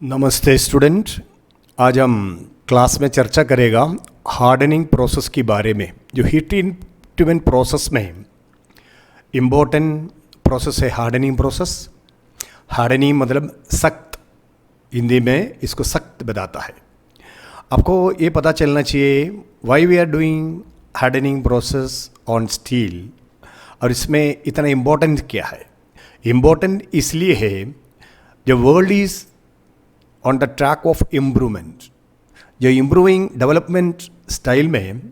नमस्ते स्टूडेंट। आज हम क्लास में चर्चा करेगा हार्डनिंग प्रोसेस के बारे में। जो हीट ट्रीटमेंट प्रोसेस में इम्पोर्टेंट प्रोसेस है हार्डनिंग प्रोसेस। हार्डनिंग मतलब सख्त, हिंदी में इसको सख्त बताता है। आपको ये पता चलना चाहिए why we are doing hardening process on steel, और इसमें इतना इम्पोर्टेंट क्या है। इम्पोर्टेंट इसलिए है जो world is on the track of improvement. जो इम्प्रूविंग डेवलपमेंट स्टाइल में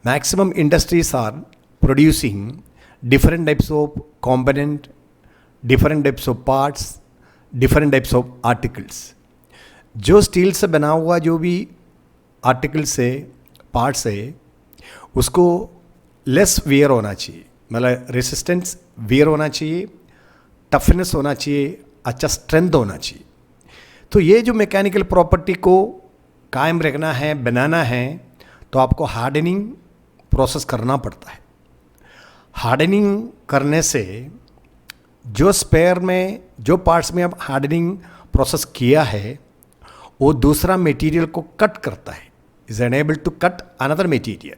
maximum industries are producing different types of component, different types of parts, different types of articles. जो स्टील से बना हुआ जो भी आर्टिकल्स है, पार्ट्स है, उसको लेस वियर होना चाहिए, मतलब रेसिस्टेंस वियर होना चाहिए, टफनेस होना चाहिए, अच्छा स्ट्रेंथ होना चाहिए। तो ये जो मैकेनिकल प्रॉपर्टी को कायम रखना है, बनाना है, तो आपको हार्डनिंग प्रोसेस करना पड़ता है। हार्डनिंग करने से जो स्पेयर में जो पार्ट्स में आप हार्डनिंग प्रोसेस किया है वो दूसरा मटेरियल को कट करता है, is unable to cut another material.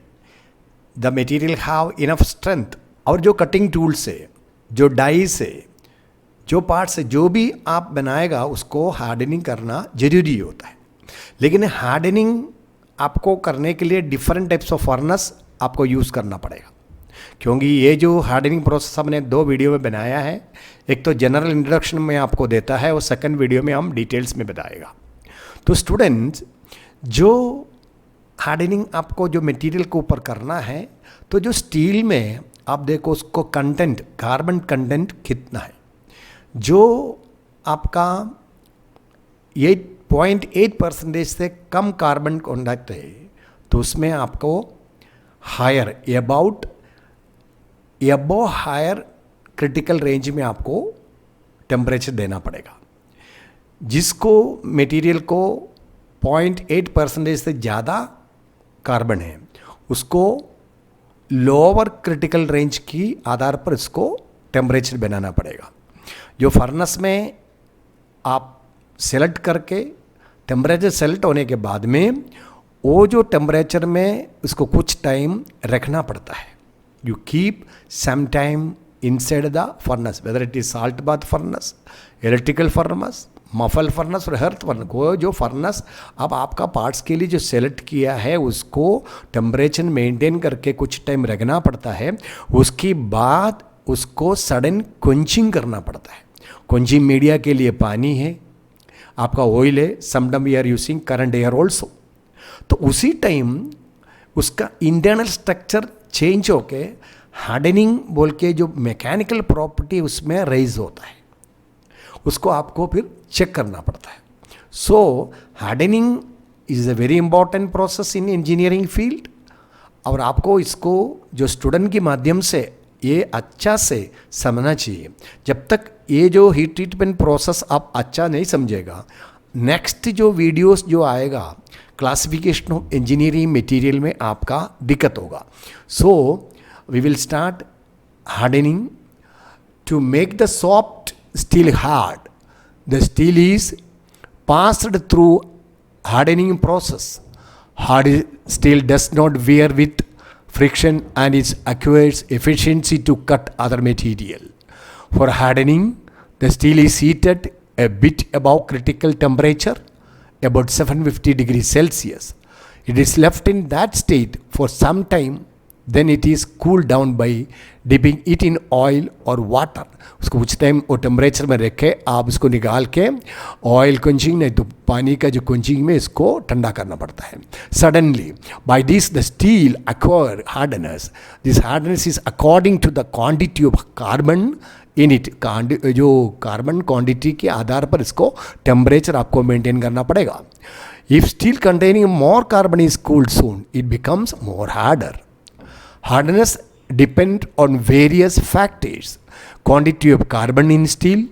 The material have enough strength. और जो कटिंग टूल्स है, जो डाइस है, जो पार्ट्स है, जो भी आप बनाएगा उसको हार्डनिंग करना जरूरी होता है। लेकिन हार्डनिंग आपको करने के लिए डिफरेंट टाइप्स ऑफ फर्नेस आपको यूज़ करना पड़ेगा, क्योंकि ये जो हार्डनिंग प्रोसेस हमने 2 वीडियो में बनाया है, एक तो जनरल इंट्रोडक्शन में आपको देता है और सेकंड वीडियो में हम डिटेल्स में बताएगा। तो स्टूडेंट्स, जो हार्डनिंग आपको जो मटेरियल के ऊपर करना है, तो जो स्टील में आप देखो उसको कंटेंट, कार्बन कंटेंट कितना है। जो आपका 8.8% से कम कार्बन कॉन्टैक्ट है, तो उसमें आपको higher about higher critical range में आपको टेम्परेचर देना पड़ेगा। जिसको मटेरियल को 0.8% से ज़्यादा कार्बन है, उसको लोअर क्रिटिकल रेंज की आधार पर इसको टेम्परेचर बनाना पड़ेगा। जो फर्नेस में आप सेलेक्ट करके टेम्परेचर सेलेक्ट होने के बाद में वो जो टेम्परेचर में उसको कुछ टाइम रखना पड़ता है। You keep some time inside the furnace, whether it is salt bath furnace, electrical furnace, muffle furnace और हर्थ फर्नेस। को जो फर्नेस अब आपका पार्ट्स के लिए जो सेलेक्ट किया है उसको टेम्परेचर मेंटेन करके कुछ टाइम रखना पड़ता है। उसके बाद उसको सडन क्वेंचिंग करना पड़ता है। क्वेंचिंग मीडिया के लिए पानी है, आपका ऑयल है, sometime we are using current air also. तो उसी टाइम उसका इंटरनल स्ट्रक्चर चेंज होके हार्डनिंग बोल के जो मैकेनिकल प्रॉपर्टी उसमें रेज होता है, उसको आपको फिर चेक करना पड़ता है। So hardening is a very important process in engineering field. और आपको इसको जो स्टूडेंट के माध्यम से ये अच्छा से समझना चाहिए। जब तक ये जो हीट ट्रीटमेंट प्रोसेस आप अच्छा नहीं समझेगा, नेक्स्ट जो वीडियोस जो आएगा क्लासिफिकेशन ऑफ इंजीनियरिंग मटेरियल में आपका दिक्कत होगा। So we will start hardening to make the soft steel hard. The steel is passed through hardening process. Hard steel does not wear with friction and it acquires efficiency to cut other material. For hardening, the steel is heated a bit above critical temperature, about 750 degrees Celsius. It is left in that state for some time, then it is cooled down by dipping it in oil or water. उसको कुछ time वो temperature में रखे, आप उसको निकाल के oil quenching नहीं तो पानी का जो क्वेंचिंग में इसको ठंडा करना पड़ता है। Suddenly by this the steel acquire hardness. This hardness is according to the quantity of carbon in it. जो कार्बन क्वांटिटी के आधार पर इसको टेम्परेचर आपको मेंटेन करना पड़ेगा। If steel containing more carbon is cooled soon, it becomes more harder. Hardness depend on various factors: quantity of carbon in steel,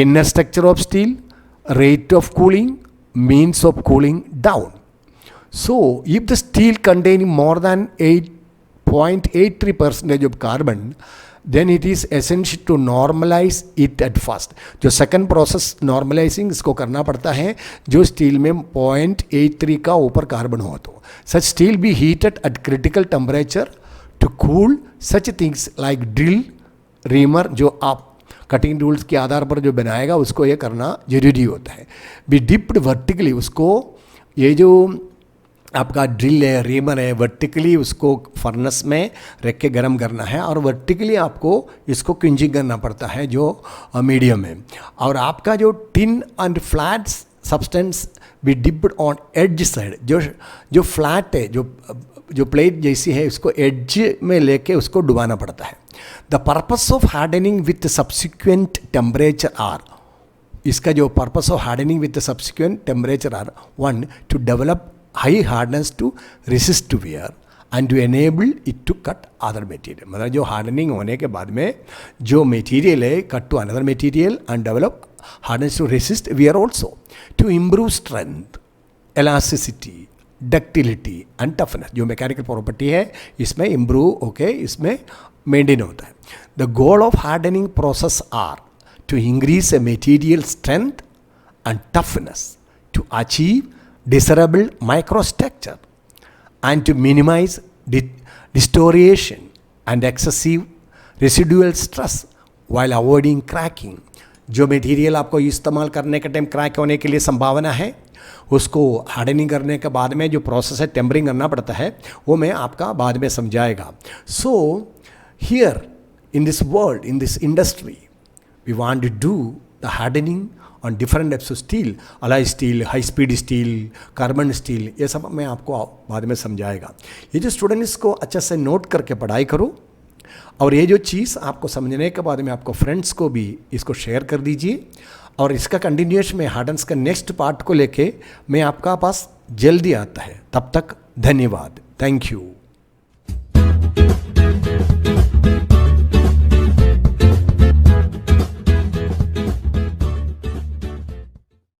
inner structure of steel, rate of cooling, means of cooling down. So, if the steel containing more than 0.83% of carbon, then it is essential to normalize it at first. जो second process normalising इसको करना पड़ता है जो steel में 0.83 का ऊपर carbon हो तो such steel be heated at critical temperature to cool such things like drill reamer, जो आप कटिंग रूल्स के आधार पर जो बनाएगा उसको ये करना जरूरी होता है. बी डिप्ड वर्टिकली, उसको ये जो आपका ड्रिल है रीमर है वर्टिकली उसको फर्नेस में रख के गर्म करना है और वर्टिकली आपको इसको क्विंजिंग करना पड़ता है जो मीडियम है. और आपका जो thin and flat substance be dipped on edge side, जो फ्लैट है जो प्लेट जैसी है उसको एड्ज में लेके उसको डुबाना पड़ता है. The purpose of hardening with subsequent temperature are, इसका जो purpose of hardening with subsequent temperature are, 1 to develop high hardness to resist to wear and to enable it to cut other material. मतलब जो hardening होने के बाद में जो material है cut to another material and develop hardness to resist wear also, to improve strength, elasticity, ductility and toughness. जो mechanical property है इसमें इम्प्रूव होके इसमें मेंटेन होता है. The goal of hardening process are to increase a material strength and toughness to achieve discernible microstructure and to minimize distortion and excessive residual stress while avoiding cracking. जो material आपको इस्तेमाल करने के time crack होने के लिए संभावना है उसको हार्डनिंग करने के बाद में जो प्रोसेस है टेम्परिंग करना पड़ता है वो मैं आपका बाद में समझाएगा. So here in this world in this industry we want to do the hardening on different types of steel, alloy steel, high speed steel, carbon steel, ये सब मैं आपको बाद में समझाएगा. ये जो स्टूडेंट इसको अच्छे से नोट करके पढ़ाई करो और ये जो चीज़ आपको समझने के बाद में आपको फ्रेंड्स को भी इसको शेयर कर दीजिए. और इसका कंटिन्यूएशन में हार्डन्स का नेक्स्ट पार्ट को लेके मैं आपका पास जल्दी आता है. तब तक धन्यवाद. Thank you.